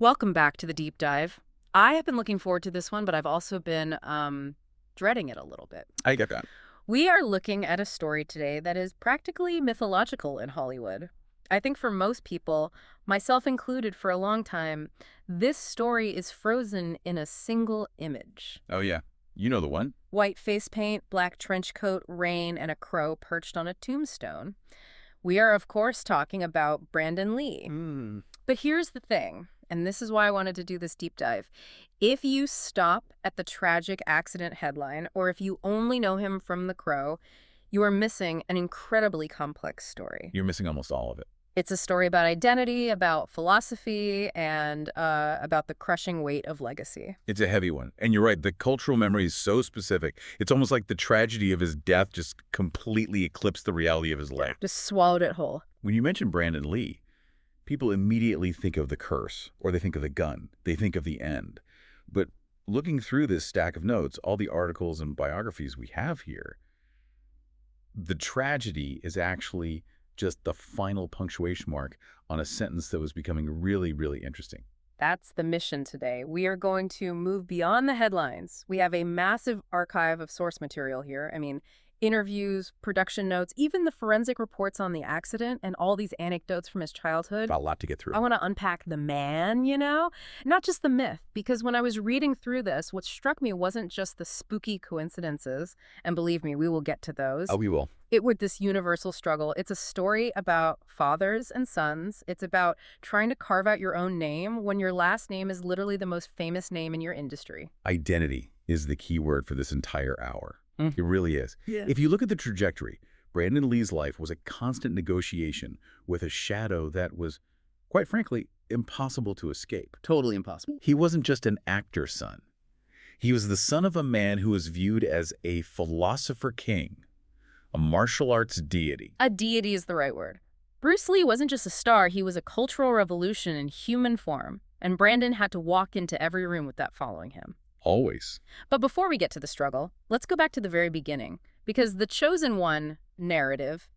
Welcome back to the deep dive. I have been looking forward to this one, but I've also been dreading it a little bit. I get that. We are looking at a story today that is practically mythological in Hollywood. I think for most people, myself included for a long time, this story is frozen in a single image. Oh, yeah. You know the one. White face paint, black trench coat, rain, and a crow perched on a tombstone. We are, of course, talking about Brandon Lee. But here's the thing, and this is why I wanted to do this deep dive. If you stop at the tragic accident headline, or if you only know him from The Crow, you are missing an incredibly complex story. You're missing almost all of it. It's a story about identity, about philosophy, and about the crushing weight of legacy. It's a heavy one. And you're right, the cultural memory is so specific. It's almost like the tragedy of his death just completely eclipsed the reality of his life. Just swallowed it whole. When you mention Brandon Lee, people immediately think of the curse, or they think of the gun. They think of the end. But looking through this stack of notes, all the articles and biographies we have here, the tragedy is actually just the final punctuation mark on a sentence that was becoming really, really interesting. That's the mission today. We are going to move beyond the headlines. We have a massive archive of source material here. I mean, interviews, production notes, even the forensic reports on the accident and all these anecdotes from his childhood. A lot to get through. I want to unpack the man, not just the myth, because when I was reading through this, what struck me wasn't just the spooky coincidences, and believe me, we will get to those. Oh, we will. It with this universal struggle. It's a story about fathers and sons. It's about trying to carve out your own name when your last name is literally the most famous name in your industry. Identity is the key word for this entire hour. It really is. Yeah. If you look at the trajectory, Brandon Lee's life was a constant negotiation with a shadow that was, quite frankly, impossible to escape. Totally impossible. He wasn't just an actor's son. He was the son of a man who was viewed as a philosopher king, a martial arts deity. A deity is the right word. Bruce Lee wasn't just a star, he was a cultural revolution in human form, and Brandon had to walk into every room with that following him. Always. But before we get to the struggle, let's go back to the very beginning, because the chosen one narrative,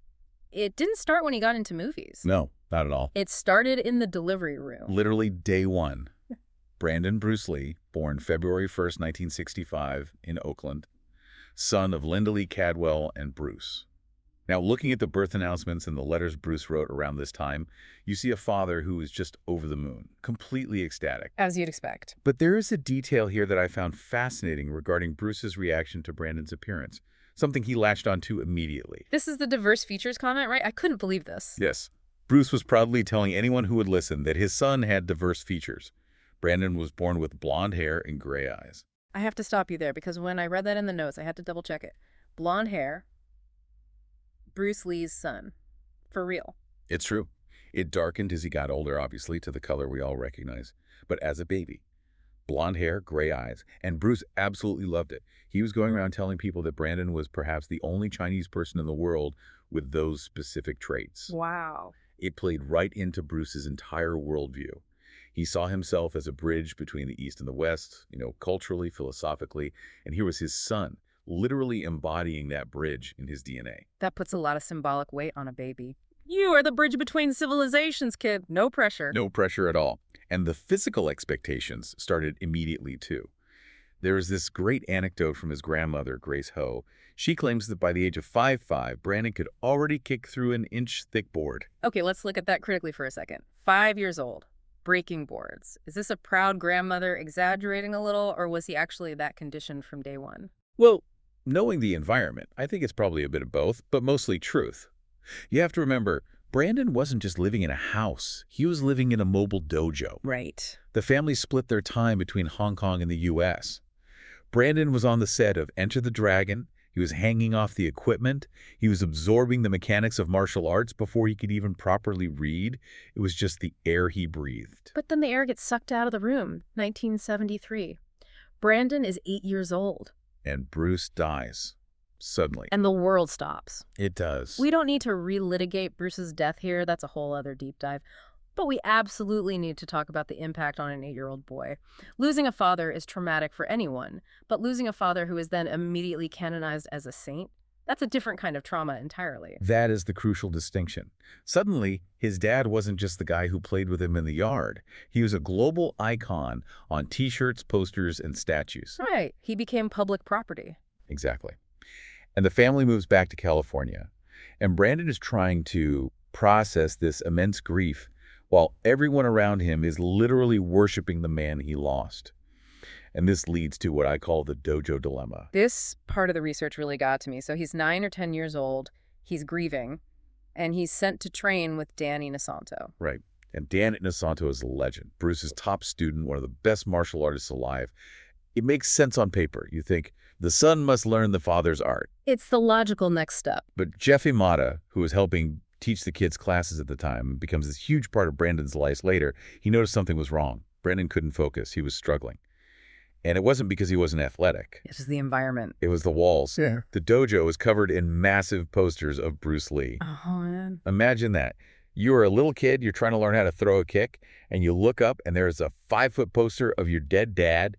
it didn't start when he got into movies. No, not at all. It started in the delivery room. Literally day one. Brandon Bruce Lee, born February 1st, 1965 in Oakland, son of Linda Lee Cadwell and Bruce. Now, looking at the birth announcements and the letters Bruce wrote around this time, you see a father who is just over the moon, completely ecstatic. As you'd expect. But there is a detail here that I found fascinating regarding Bruce's reaction to Brandon's appearance, something he latched onto immediately. This is the diverse features comment, right? I couldn't believe this. Yes. Bruce was proudly telling anyone who would listen that his son had diverse features. Brandon was born with blonde hair and gray eyes. I have to stop you there because when I read that in the notes, I had to double check it. Blonde hair, Bruce Lee's son. For real. It's true. It darkened as he got older, obviously, to the color we all recognize. But as a baby, blonde hair, gray eyes, and Bruce absolutely loved it. He was going around telling people that Brandon was perhaps the only Chinese person in the world with those specific traits. Wow. It played right into Bruce's entire worldview. He saw himself as a bridge between the East and the West, culturally, philosophically, and here was his son, literally embodying that bridge in his DNA. That puts a lot of symbolic weight on a baby. You are the bridge between civilizations, kid. No pressure. No pressure at all. And the physical expectations started immediately, too. There is this great anecdote from his grandmother, Grace Ho. She claims that by the age of 5'5", Brandon could already kick through an inch-thick board. Okay, let's look at that critically for a second. 5 years old. Breaking boards. Is this a proud grandmother exaggerating a little, or was he actually that conditioned from day one? Well, knowing the environment, I think it's probably a bit of both, but mostly truth. You have to remember, Brandon wasn't just living in a house. He was living in a mobile dojo. Right. The family split their time between Hong Kong and the U.S. Brandon was on the set of Enter the Dragon. He was hanging off the equipment. He was absorbing the mechanics of martial arts before he could even properly read. It was just the air he breathed. But then the air gets sucked out of the room. 1973. Brandon is 8 years old. And Bruce dies. Suddenly. And the world stops. It does. We don't need to relitigate Bruce's death here. That's a whole other deep dive. But we absolutely need to talk about the impact on an 8-year-old boy. Losing a father is traumatic for anyone, but losing a father who is then immediately canonized as a saint, That's a different kind of trauma entirely. That is the crucial distinction. Suddenly, his dad wasn't just the guy who played with him in the yard. He was a global icon on T-shirts, posters, and statues. Right. He became public property. Exactly. And the family moves back to California. And Brandon is trying to process this immense grief while everyone around him is literally worshiping the man he lost. And this leads to what I call the dojo dilemma. This part of the research really got to me. So he's 9 or 10 years old. He's grieving. And he's sent to train with Danny Inosanto. Right. And Dan Inosanto is a legend. Bruce's top student, one of the best martial artists alive. It makes sense on paper. You think, the son must learn the father's art. It's the logical next step. But Jeff Imada, who was helping teach the kids classes at the time, becomes this huge part of Brandon's life later. He noticed something was wrong. Brandon couldn't focus. He was struggling. And it wasn't because he wasn't athletic. It was the environment. It was the walls. Yeah. The dojo was covered in massive posters of Bruce Lee. Oh, man. Imagine that. You are a little kid, you're trying to learn how to throw a kick, and you look up and there's a 5-foot poster of your dead dad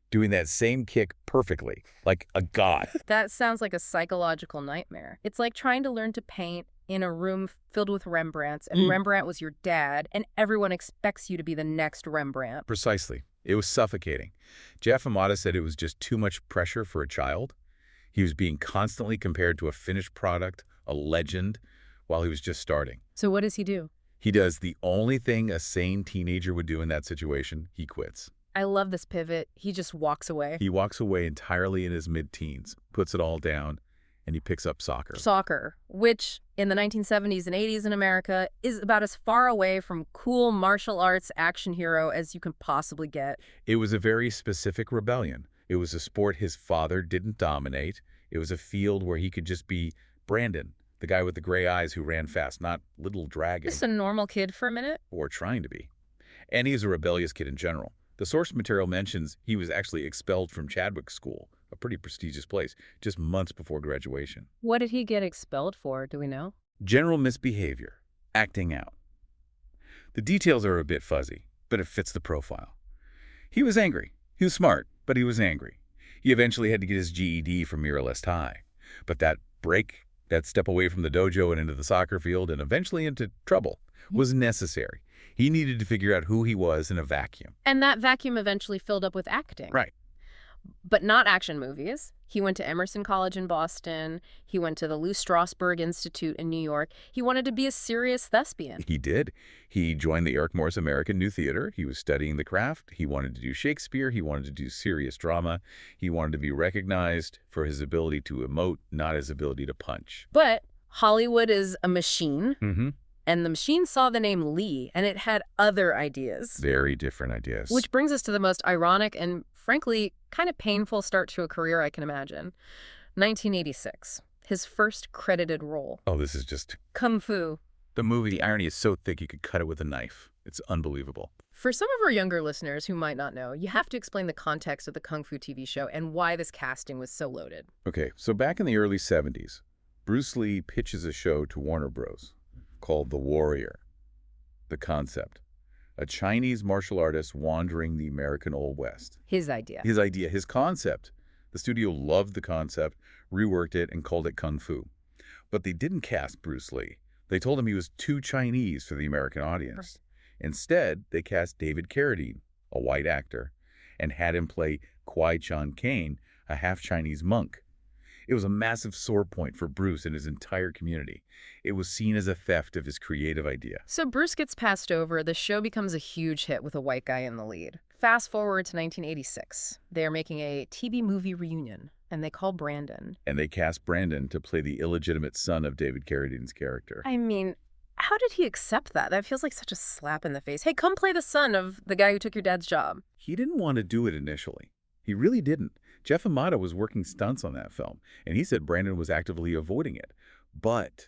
doing that same kick perfectly, like a god. That sounds like a psychological nightmare. It's like trying to learn to paint in a room filled with Rembrandts, and Rembrandt was your dad, and everyone expects you to be the next Rembrandt. Precisely. It was suffocating. Jeff Imada said it was just too much pressure for a child. He was being constantly compared to a finished product, a legend, while he was just starting. So what does he do? He does the only thing a sane teenager would do in that situation. He quits. I love this pivot. He just walks away. He walks away entirely in his mid-teens, puts it all down, and he picks up soccer. Soccer, which in the 1970s and 80s in America is about as far away from cool martial arts action hero as you can possibly get. It was a very specific rebellion. It was a sport his father didn't dominate. It was a field where he could just be Brandon, the guy with the gray eyes who ran fast, not Little Dragon. Just a normal kid for a minute? Or trying to be. And he's a rebellious kid in general. The source material mentions he was actually expelled from Chadwick School, a pretty prestigious place, just months before graduation. What did he get expelled for? Do we know? General misbehavior. Acting out. The details are a bit fuzzy, but it fits the profile. He was angry. He was smart, but he was angry. He eventually had to get his GED from Miralest High. But that break, that step away from the dojo and into the soccer field and eventually into trouble, was necessary. He needed to figure out who he was in a vacuum. And that vacuum eventually filled up with acting. Right. But not action movies. He went to Emerson College in Boston. He went to the Lou Strasberg Institute in New York. He wanted to be a serious thespian. He did. He joined the Eric Morris American New Theater. He was studying the craft. He wanted to do Shakespeare. He wanted to do serious drama. He wanted to be recognized for his ability to emote, not his ability to punch. But Hollywood is a machine. Mm-hmm. And the machine saw the name Lee, and it had other ideas. Very different ideas. Which brings us to the most ironic and, frankly, kind of painful start to a career I can imagine. 1986, his first credited role. Oh, this is just... Kung Fu. The movie, the irony is so thick you could cut it with a knife. It's unbelievable. For some of our younger listeners who might not know, you have to explain the context of the Kung Fu TV show and why this casting was so loaded. Okay, so back in the early 70s, Bruce Lee pitches a show to Warner Bros. Called The Warrior. The concept. A Chinese martial artist wandering the American Old West. His idea. His concept. The studio loved the concept, reworked it, and called it Kung Fu. But they didn't cast Bruce Lee. They told him he was too Chinese for the American audience. Instead, they cast David Carradine, a white actor, and had him play Kwai Chan Caine, a half-Chinese monk. It was a massive sore point for Bruce and his entire community. It was seen as a theft of his creative idea. So Bruce gets passed over. The show becomes a huge hit with a white guy in the lead. Fast forward to 1986. They are making a TV movie reunion, and they call Brandon. And they cast Brandon to play the illegitimate son of David Carradine's character. I mean, how did he accept that? That feels like such a slap in the face. Hey, come play the son of the guy who took your dad's job. He didn't want to do it initially. He really didn't. Jeff Imada was working stunts on that film, and he said Brandon was actively avoiding it. But,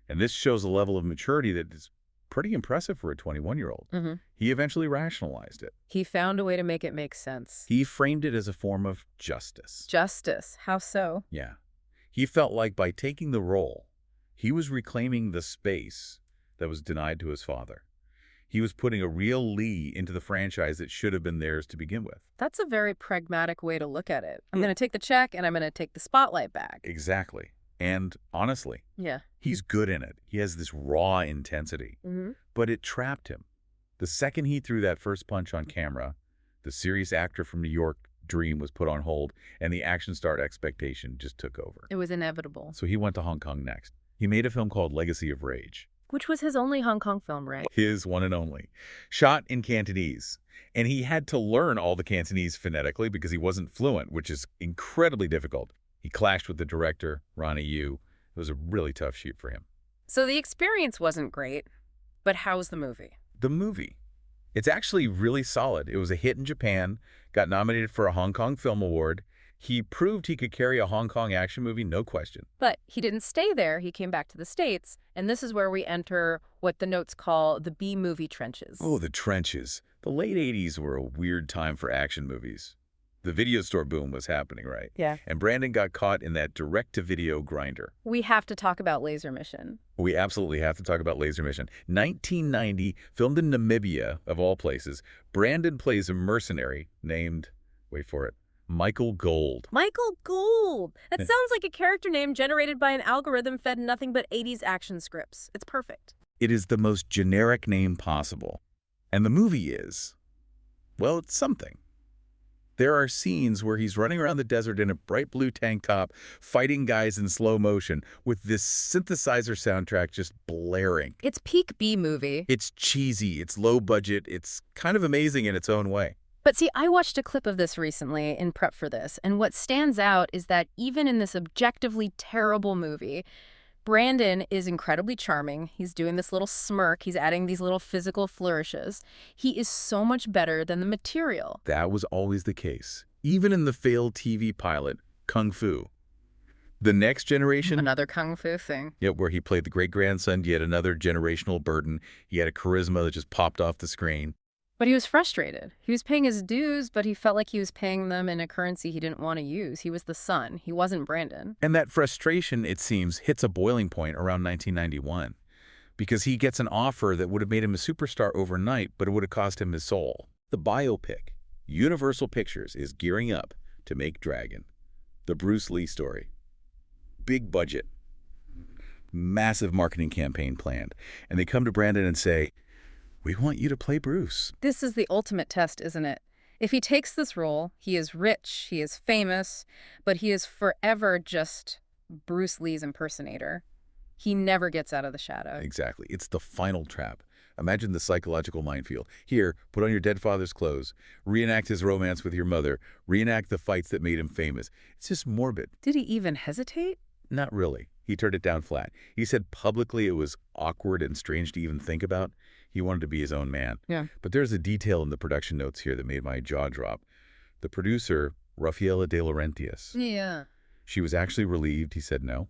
and this shows a level of maturity that is pretty impressive for a 21-year-old, he eventually rationalized it. He found a way to make it make sense. He framed it as a form of justice. Justice? How so? Yeah. He felt like by taking the role, he was reclaiming the space that was denied to his father. He was putting a real Lee into the franchise that should have been theirs to begin with. That's a very pragmatic way to look at it. I'm going to take the check and I'm going to take the spotlight back. Exactly. And honestly, Yeah. he's good in it. He has this raw intensity. But it trapped him. The second he threw that first punch on camera, the serious actor from New York dream was put on hold, and the action star expectation just took over. It was inevitable. So he went to Hong Kong next. He made a film called Legacy of Rage. Which was his only Hong Kong film, right? His one and only. Shot in Cantonese. And he had to learn all the Cantonese phonetically because he wasn't fluent, which is incredibly difficult. He clashed with the director, Ronnie Yu. It was a really tough shoot for him. So the experience wasn't great, but how's the movie? The movie. It's actually really solid. It was a hit in Japan, got nominated for a Hong Kong Film Award. He proved he could carry a Hong Kong action movie, no question. But he didn't stay there. He came back to the States, and this is where we enter what the notes call the B-movie trenches. Oh, the trenches. The late 80s were a weird time for action movies. The video store boom was happening, right? Yeah. And Brandon got caught in that direct-to-video grinder. We have to talk about Laser Mission. We absolutely have to talk about Laser Mission. 1990, filmed in Namibia, of all places. Brandon plays a mercenary named, wait for it, Michael Gold. Michael Gold! That sounds like a character name generated by an algorithm fed nothing but 80s action scripts. It's perfect. It is the most generic name possible. And the movie is, well, it's something. There are scenes where he's running around the desert in a bright blue tank top, fighting guys in slow motion, with this synthesizer soundtrack just blaring. It's peak B-movie. It's cheesy, it's low budget, it's kind of amazing in its own way. But see, I watched a clip of this recently in prep for this, and what stands out is that even in this objectively terrible movie, Brandon is incredibly charming. He's doing this little smirk. He's adding these little physical flourishes. He is so much better than the material. That was always the case. Even in the failed TV pilot, Kung Fu. The Next Generation... Another Kung Fu thing. Yeah, where he played the great-grandson, yet another generational burden. He had a charisma that just popped off the screen. But he was frustrated. He was paying his dues, but he felt like he was paying them in a currency he didn't want to use. He was the son. He wasn't Brandon. And that frustration, it seems, hits a boiling point around 1991. Because he gets an offer that would have made him a superstar overnight, but it would have cost him his soul. The biopic, Universal Pictures, is gearing up to make Dragon. The Bruce Lee story. Big budget. Massive marketing campaign planned. And they come to Brandon and say, "We want you to play Bruce." This is the ultimate test, isn't it? If he takes this role, he is rich, he is famous, but he is forever just Bruce Lee's impersonator. He never gets out of the shadow. Exactly. It's the final trap. Imagine the psychological minefield. Here, put on your dead father's clothes, reenact his romance with your mother, reenact the fights that made him famous. It's just morbid. Did he even hesitate? Not really. He turned it down flat. He said publicly it was awkward and strange to even think about. He wanted to be his own man. Yeah. But there's a detail in the production notes here that made my jaw drop. The producer, Rafaela de Laurentiis. Yeah. She was actually relieved he said no.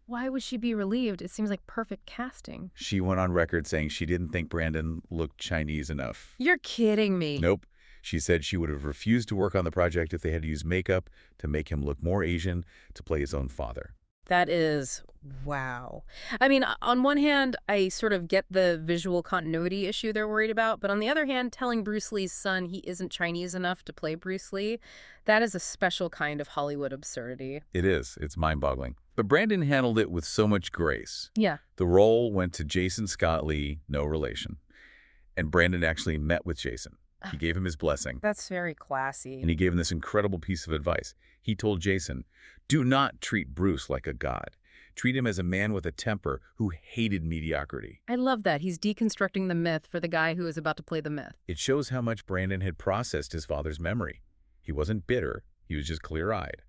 Why would she be relieved? It seems like perfect casting. She went on record saying she didn't think Brandon looked Chinese enough. You're kidding me. Nope. She said she would have refused to work on the project if they had to use makeup to make him look more Asian to play his own father. That is, wow. I mean, on one hand, I sort of get the visual continuity issue they're worried about, but on the other hand, telling Bruce Lee's son he isn't Chinese enough to play Bruce Lee, that is a special kind of Hollywood absurdity. It is. It's mind-boggling. But Brandon handled it with so much grace. Yeah. The role went to Jason Scott Lee, no relation. And Brandon actually met with Jason. He gave him his blessing. That's very classy. And he gave him this incredible piece of advice. He told Jason, "Do not treat Bruce like a god. Treat him as a man with a temper who hated mediocrity." I love that. He's deconstructing the myth for the guy who is about to play the myth. It shows how much Brandon had processed his father's memory. He wasn't bitter. He was just clear-eyed.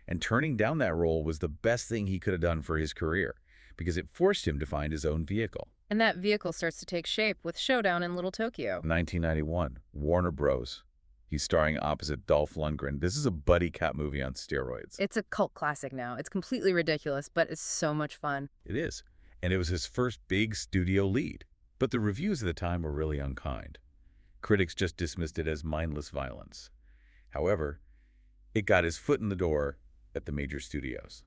And turning down that role was the best thing he could have done for his career because it forced him to find his own vehicle. And that vehicle starts to take shape with Showdown in Little Tokyo. 1991, Warner Bros. He's starring opposite Dolph Lundgren. This is a buddy cop movie on steroids. It's a cult classic now. It's completely ridiculous, but it's so much fun. It is. And it was his first big studio lead. But the reviews at the time were really unkind. Critics just dismissed it as mindless violence. However, it got his foot in the door at the major studios,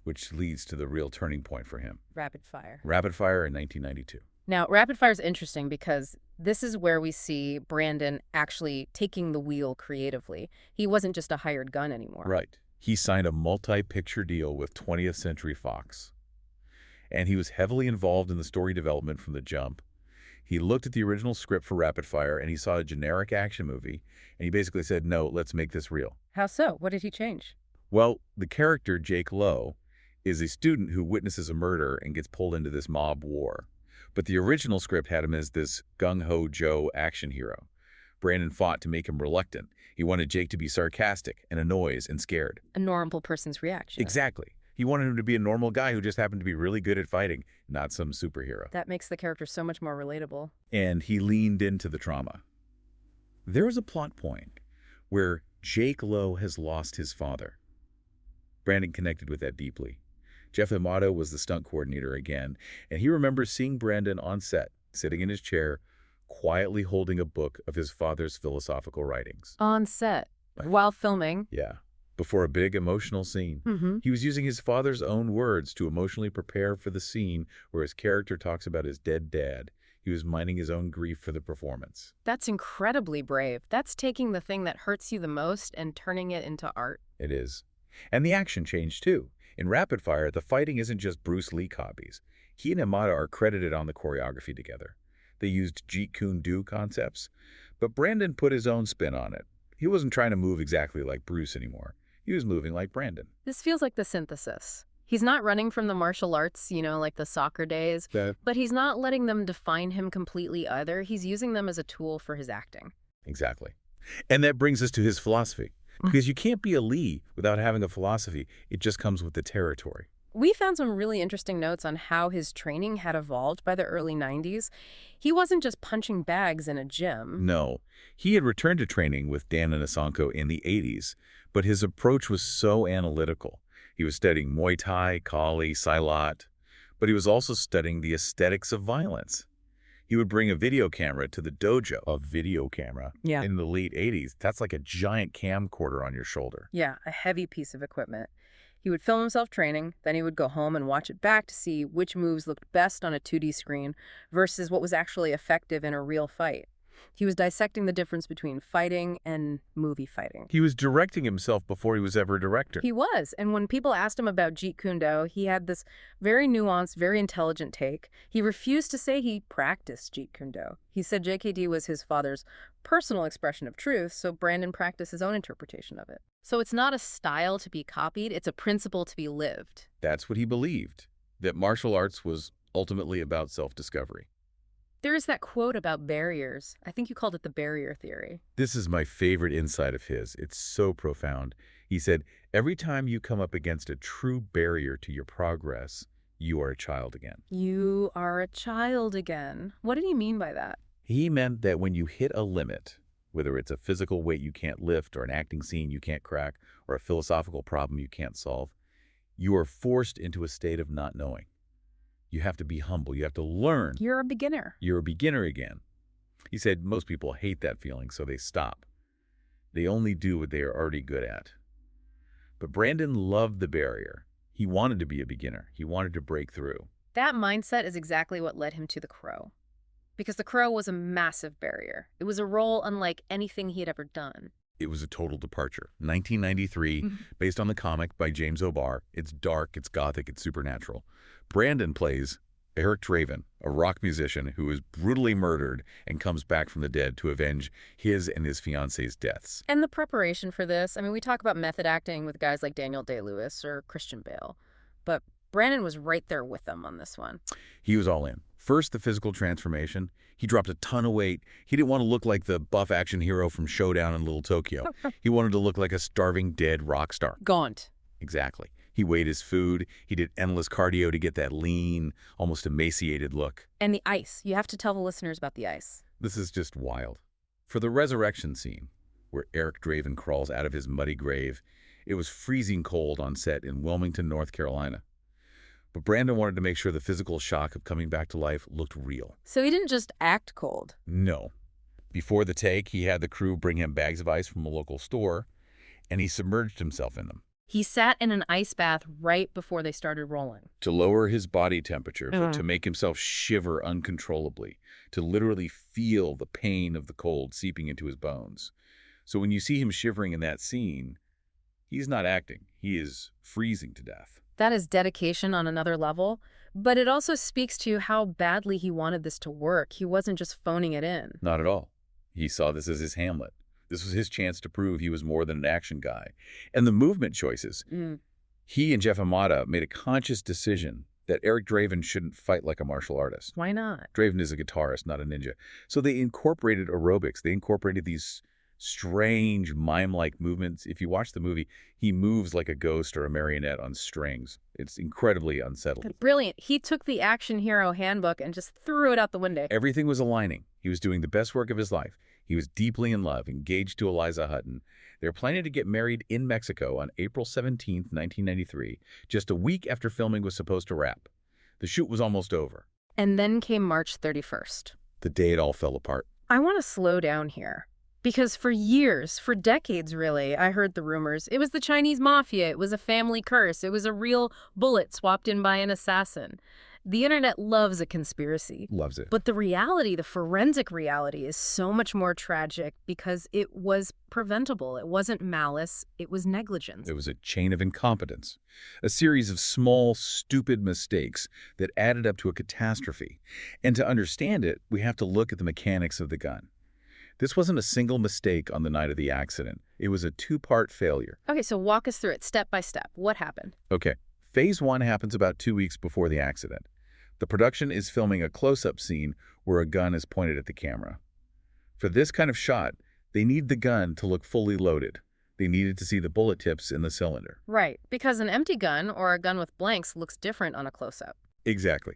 which leads to the real turning point for him. Rapid Fire. Rapid Fire in 1992. Now, Rapid Fire is interesting because this is where we see Brandon actually taking the wheel creatively. He wasn't just a hired gun anymore. Right. He signed a multi-picture deal with 20th Century Fox, and he was heavily involved in the story development from the jump. He looked at the original script for Rapid Fire, and he saw a generic action movie, and he basically said, no, let's make this real. How so? What did he change? Well, the character, Jake Lowe, is a student who witnesses a murder and gets pulled into this mob war. But the original script had him as this gung-ho Joe action hero. Brandon fought to make him reluctant. He wanted Jake to be sarcastic and annoyed and scared. A normal person's reaction. Exactly. He wanted him to be a normal guy who just happened to be really good at fighting, not some superhero. That makes the character so much more relatable. And he leaned into the trauma. There was a plot point where Jake Lowe has lost his father. Brandon connected with that deeply. Jeff Amato was the stunt coordinator again, and he remembers seeing Brandon on set, sitting in his chair, quietly holding a book of his father's philosophical writings. On set, while filming. Yeah. Before a big emotional scene. He was using his father's own words to emotionally prepare for the scene where his character talks about his dead dad. He was mining his own grief for the performance. That's incredibly brave. That's taking the thing that hurts you the most and turning it into art. It is. And the action changed too. In Rapid Fire, the fighting isn't just Bruce Lee copies. He and Amato are credited on the choreography together. They used Jeet Kune Do concepts, but Brandon put his own spin on it. He wasn't trying to move exactly like Bruce anymore. He was moving like Brandon. This feels like the synthesis. He's not running from the martial arts, like the soccer days, but he's not letting them define him completely either. He's using them as a tool for his acting. Exactly. And that brings us to his philosophy. Because you can't be a Lee without having a philosophy. It just comes with the territory. We found some really interesting notes on how his training had evolved by the early 90s. He wasn't just punching bags in a gym. No. He had returned to training with Dan and Asanko in the 80s, but his approach was so analytical. He was studying Muay Thai, Kali, Silat, but he was also studying the aesthetics of violence. He would bring a video camera to the dojo. A video camera? Yeah. In the late 80s, that's like a giant camcorder on your shoulder. Yeah, a heavy piece of equipment. He would film himself training, then he would go home and watch it back to see which moves looked best on a 2D screen versus what was actually effective in a real fight. He was dissecting the difference between fighting and movie fighting. He was directing himself before he was ever a director. He was, and when people asked him about Jeet Kune Do, he had this very nuanced, very intelligent take. He refused to say he practiced Jeet Kune Do. He said JKD was his father's personal expression of truth, so Brandon practiced his own interpretation of it. So it's not a style to be copied, it's a principle to be lived. That's what he believed, that martial arts was ultimately about self-discovery. There is that quote about barriers. I think you called it the barrier theory. This is my favorite insight of his. It's so profound. He said, every time you come up against a true barrier to your progress, you are a child again. You are a child again. What did he mean by that? He meant that when you hit a limit, whether it's a physical weight you can't lift or an acting scene you can't crack or a philosophical problem you can't solve, you are forced into a state of not knowing. You have to be humble. You have to learn. You're a beginner. You're a beginner again. He said most people hate that feeling, so they stop. They only do what they are already good at. But Brandon loved the barrier. He wanted to be a beginner. He wanted to break through. That mindset is exactly what led him to The Crow. Because The Crow was a massive barrier. It was a role unlike anything he had ever done. It was a total departure. 1993, based on the comic by James O'Barr. It's dark, it's gothic, it's supernatural. Brandon plays Eric Draven, a rock musician who is brutally murdered and comes back from the dead to avenge his and his fiance's deaths. And the preparation for this, we talk about method acting with guys like Daniel Day-Lewis or Christian Bale, but Brandon was right there with them on this one. He was all in. First, the physical transformation. He dropped a ton of weight. He didn't want to look like the buff action hero from Showdown in Little Tokyo. He wanted to look like a starving, dead rock star. Gaunt. Exactly. He weighed his food. He did endless cardio to get that lean, almost emaciated look. And the ice. You have to tell the listeners about the ice. This is just wild. For the resurrection scene, where Eric Draven crawls out of his muddy grave, it was freezing cold on set in Wilmington, North Carolina. But Brandon wanted to make sure the physical shock of coming back to life looked real. So he didn't just act cold. No. Before the take, he had the crew bring him bags of ice from a local store, and he submerged himself in them. He sat in an ice bath right before they started rolling. To lower his body temperature, to make himself shiver uncontrollably, to literally feel the pain of the cold seeping into his bones. So when you see him shivering in that scene, He's not acting. He is freezing to death. That is dedication on another level, but it also speaks to how badly he wanted this to work. He wasn't just phoning it in. Not at all. He saw this as his Hamlet. This was his chance to prove he was more than an action guy. And the movement choices. He and Jeff Amata made a conscious decision that Eric Draven shouldn't fight like a martial artist. Why not? Draven is a guitarist, not a ninja. So they incorporated aerobics. They incorporated these strange mime-like movements. If you watch the movie, he moves like a ghost or a marionette on strings. It's incredibly unsettling. Brilliant. He took the action hero handbook and just threw it out the window. Everything was aligning. He was doing the best work of his life. He was deeply in love, engaged to Eliza Hutton. They were planning to get married in Mexico on April 17, 1993, just a week after filming was supposed to wrap. The shoot was almost over. And then came March 31st. The day it all fell apart. I want to slow down here. Because for years, for decades really, I heard the rumors. It was the Chinese mafia. It was a family curse. It was a real bullet swapped in by an assassin. The internet loves a conspiracy. Loves it. But the reality, the forensic reality, is so much more tragic because it was preventable. It wasn't malice. It was negligence. It was a chain of incompetence. A series of small, stupid mistakes that added up to a catastrophe. And to understand it, we have to look at the mechanics of the gun. This wasn't a single mistake on the night of the accident. It was a two-part failure. Okay, so walk us through it step by step. What happened? Okay. Phase 1 happens about 2 weeks before the accident. The production is filming a close-up scene where a gun is pointed at the camera. For this kind of shot, they need the gun to look fully loaded. They needed to see the bullet tips in the cylinder. Right, because an empty gun or a gun with blanks looks different on a close-up. Exactly.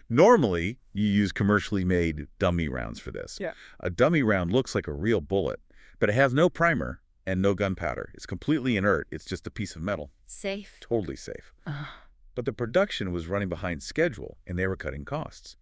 Normally, you use commercially made dummy rounds for this. Yeah. A dummy round looks like a real bullet, but it has no primer and no gunpowder. It's completely inert. It's just a piece of metal. Safe. Totally safe. But the production was running behind schedule, and they were cutting costs.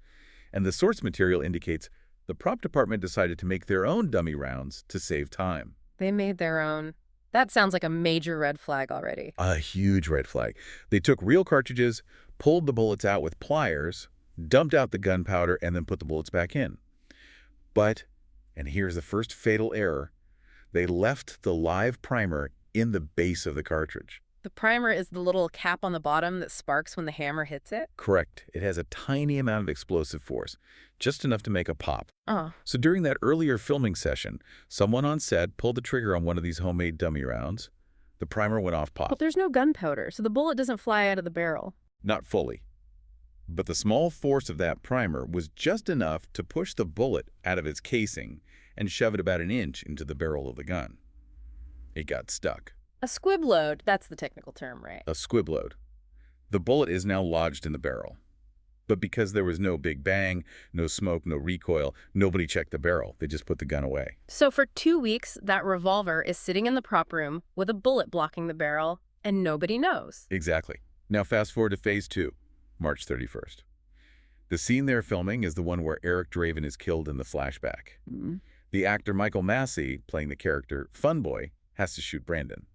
And the source material indicates the prop department decided to make their own dummy rounds to save time. They made their own. That sounds like a major red flag already. A huge red flag. They took real cartridges, pulled the bullets out with pliers, dumped out the gunpowder, and then put the bullets back in. But, and here's the first fatal error, they left the live primer in the base of the cartridge. The primer is the little cap on the bottom that sparks when the hammer hits it? Correct. It has a tiny amount of explosive force, just enough to make a pop. Oh. So during that earlier filming session, someone on set pulled the trigger on one of these homemade dummy rounds. The primer went off pop. But there's no gunpowder, so the bullet doesn't fly out of the barrel. Not fully. But the small force of that primer was just enough to push the bullet out of its casing and shove it about an inch into the barrel of the gun. It got stuck. A squib load, that's the technical term, right? A squib load. The bullet is now lodged in the barrel. But because there was no big bang, no smoke, no recoil, nobody checked the barrel. They just put the gun away. So for 2 weeks, that revolver is sitting in the prop room with a bullet blocking the barrel, and nobody knows. Exactly. Now fast forward to phase 2, March 31st. The scene they're filming is the one where Eric Draven is killed in the flashback. The actor Michael Massey, playing the character Funboy, has to shoot Brandon.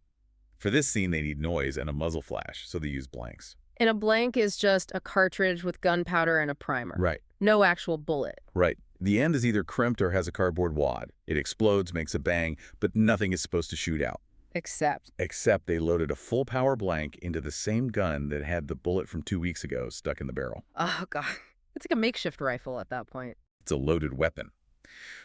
For this scene, they need noise and a muzzle flash, so they use blanks. And a blank is just a cartridge with gunpowder and a primer. Right. No actual bullet. Right. The end is either crimped or has a cardboard wad. It explodes, makes a bang, but nothing is supposed to shoot out. Except they loaded a full-power blank into the same gun that had the bullet from 2 weeks ago stuck in the barrel. Oh, God. It's like a makeshift rifle at that point. It's a loaded weapon.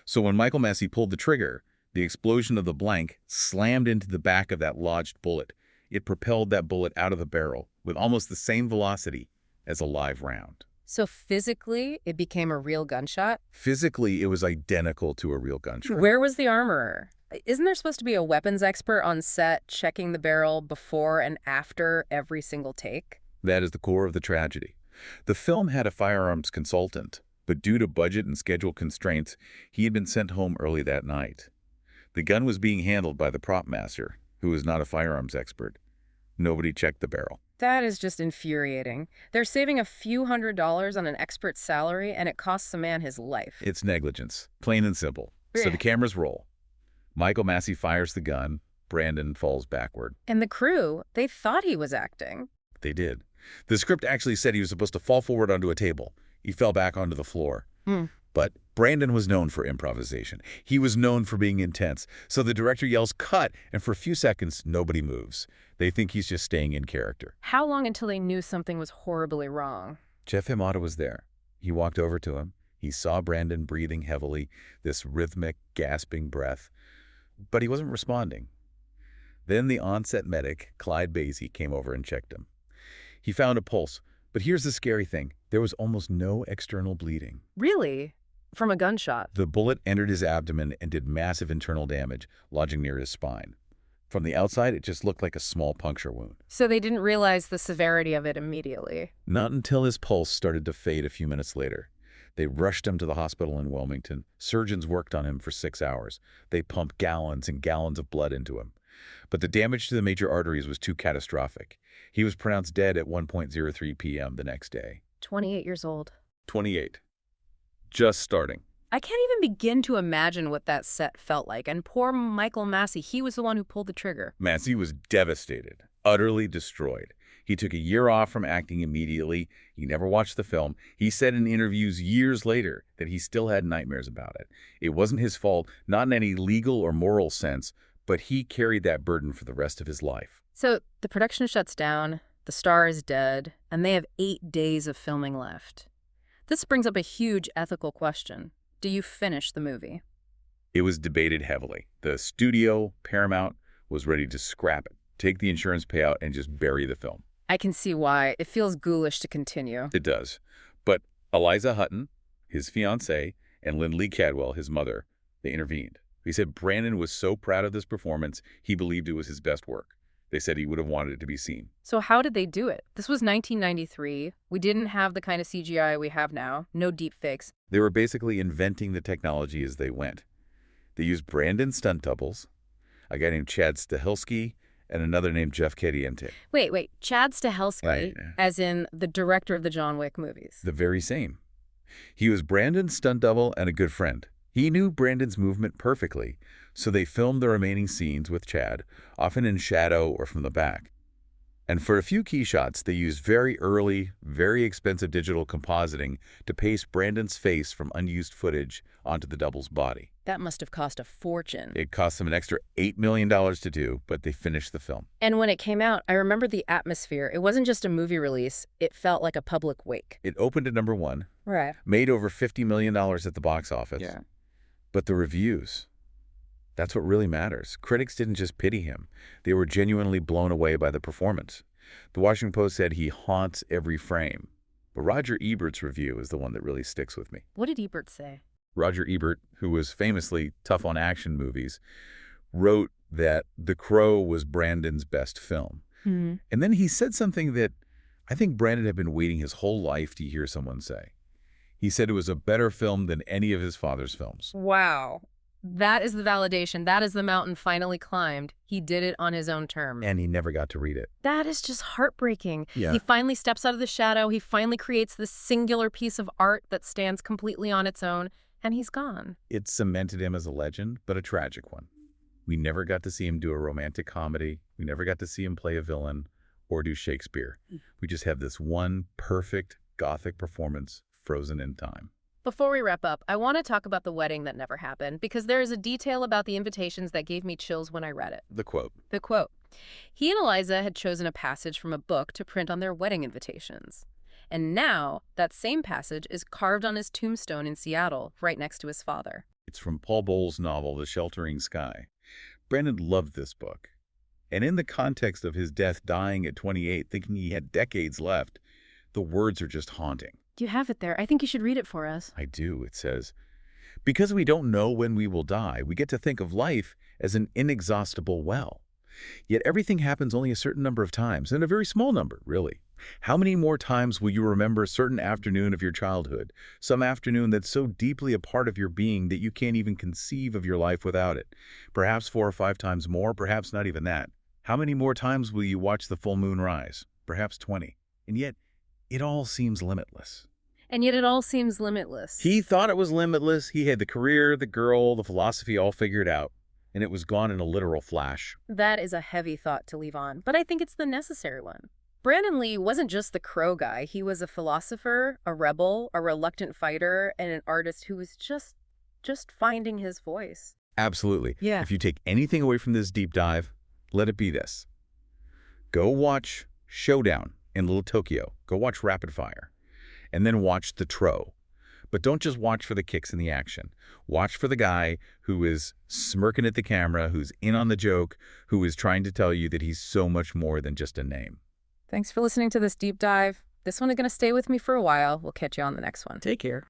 So when Michael Massey pulled the trigger, the explosion of the blank slammed into the back of that lodged bullet. It propelled that bullet out of the barrel with almost the same velocity as a live round. So physically, it became a real gunshot? Physically, it was identical to a real gunshot. Where was the armorer? Isn't there supposed to be a weapons expert on set checking the barrel before and after every single take? That is the core of the tragedy. The film had a firearms consultant, but due to budget and schedule constraints, he had been sent home early that night. The gun was being handled by the prop master, who was not a firearms expert. Nobody checked the barrel. That is just infuriating. They're saving a few $100s on an expert's salary, and it costs a man his life. It's negligence, plain and simple. So the cameras roll. Michael Massey fires the gun. Brandon falls backward. And the crew, they thought he was acting. They did. The script actually said he was supposed to fall forward onto a table. He fell back onto the floor. But Brandon was known for improvisation. He was known for being intense. So the director yells, "Cut!" and for a few seconds, nobody moves. They think he's just staying in character. How long until they knew something was horribly wrong? Jeff Himada was there. He walked over to him. He saw Brandon breathing heavily, this rhythmic, gasping breath. But he wasn't responding. Then the on-set medic, Clyde Basie, came over and checked him. He found a pulse. But here's the scary thing. There was almost no external bleeding. Really? From a gunshot? The bullet entered his abdomen and did massive internal damage, lodging near his spine. From the outside, it just looked like a small puncture wound. So they didn't realize the severity of it immediately? Not until his pulse started to fade a few minutes later. They rushed him to the hospital in Wilmington. Surgeons worked on him for 6 hours. They pumped gallons and gallons of blood into him. But the damage to the major arteries was too catastrophic. He was pronounced dead at 1:03 p.m. the next day. 28 years old. 28. Just starting. I can't even begin to imagine what that set felt like. And poor Michael Massey, he was the one who pulled the trigger. Massey was devastated, utterly destroyed. He took a year off from acting immediately. He never watched the film. He said in interviews years later that he still had nightmares about it. It wasn't his fault, not in any legal or moral sense, but he carried that burden for the rest of his life. So the production shuts down, the star is dead, and they have 8 days of filming left. This brings up a huge ethical question. Do you finish the movie? It was debated heavily. The studio, Paramount, was ready to scrap it, take the insurance payout, and just bury the film. I can see why. It feels ghoulish to continue. It does. But Eliza Hutton, his fiancée, and Lindley Cadwell, his mother, they intervened. He said Brandon was so proud of this performance, he believed it was his best work. They said he would have wanted it to be seen. So how did they do it? This was 1993. We didn't have the kind of CGI we have now. No deep fakes. They were basically inventing the technology as they went. They used Brandon's stunt doubles, a guy named Chad Stahelski, and another named Jeff Cadiente. Wait. Chad Stahelski, Right. as in the director of the John Wick movies. The very same. He was Brandon's stunt double and a good friend. He knew Brandon's movement perfectly, so they filmed the remaining scenes with Chad, often in shadow or from the back. And for a few key shots, they used very early, very expensive digital compositing to paste Brandon's face from unused footage onto the double's body. That must have cost a fortune. It cost them an extra $8 million to do, but they finished the film. And when it came out, I remember the atmosphere. It wasn't just a movie release. It felt like a public wake. It opened at #1, Right. made over $50 million at the box office. Yeah. But the reviews, that's what really matters. Critics didn't just pity him. They were genuinely blown away by the performance. The Washington Post said he haunts every frame. But Roger Ebert's review is the one that really sticks with me. What did Ebert say? Roger Ebert, who was famously tough on action movies, wrote that The Crow was Brandon's best film. Hmm. And then he said something that I think Brandon had been waiting his whole life to hear someone say. He said it was a better film than any of his father's films. Wow. That is the validation. That is the mountain finally climbed. He did it on his own terms. And he never got to read it. That is just heartbreaking. Yeah. He finally steps out of the shadow. He finally creates this singular piece of art that stands completely on its own, and he's gone. It cemented him as a legend, but a tragic one. We never got to see him do a romantic comedy. We never got to see him play a villain or do Shakespeare. We just have this one perfect Gothic performance frozen in time. Before we wrap up, I want to talk about the wedding that never happened, because there is a detail about the invitations that gave me chills when I read it. The quote. The quote. He and Eliza had chosen a passage from a book to print on their wedding invitations. And now, that same passage is carved on his tombstone in Seattle, right next to his father. It's from Paul Bowles' novel, The Sheltering Sky. Brandon loved this book. And in the context of his death, dying at 28, thinking he had decades left, the words are just haunting. You have it there. I think you should read it for us. I do. It says, because we don't know when we will die, we get to think of life as an inexhaustible well. Yet everything happens only a certain number of times, and a very small number, really. How many more times will you remember a certain afternoon of your childhood, some afternoon that's so deeply a part of your being that you can't even conceive of your life without it? Perhaps 4 or 5 times more, perhaps not even that. How many more times will you watch the full moon rise? Perhaps 20. And yet, it all seems limitless. And yet it all seems limitless. He thought it was limitless. He had the career, the girl, the philosophy all figured out. And it was gone in a literal flash. That is a heavy thought to leave on, but I think it's the necessary one. Brandon Lee wasn't just the crow guy. He was a philosopher, a rebel, a reluctant fighter, and an artist who was just finding his voice. Absolutely. Yeah. If you take anything away from this deep dive, let it be this. Go watch Showdown in Little Tokyo. Go watch Rapid Fire. And then watch The Tro. But don't just watch for the kicks and the action. Watch for the guy who is smirking at the camera, who's in on the joke, who is trying to tell you that he's so much more than just a name. Thanks for listening to this deep dive. This one is going to stay with me for a while. We'll catch you on the next one. Take care.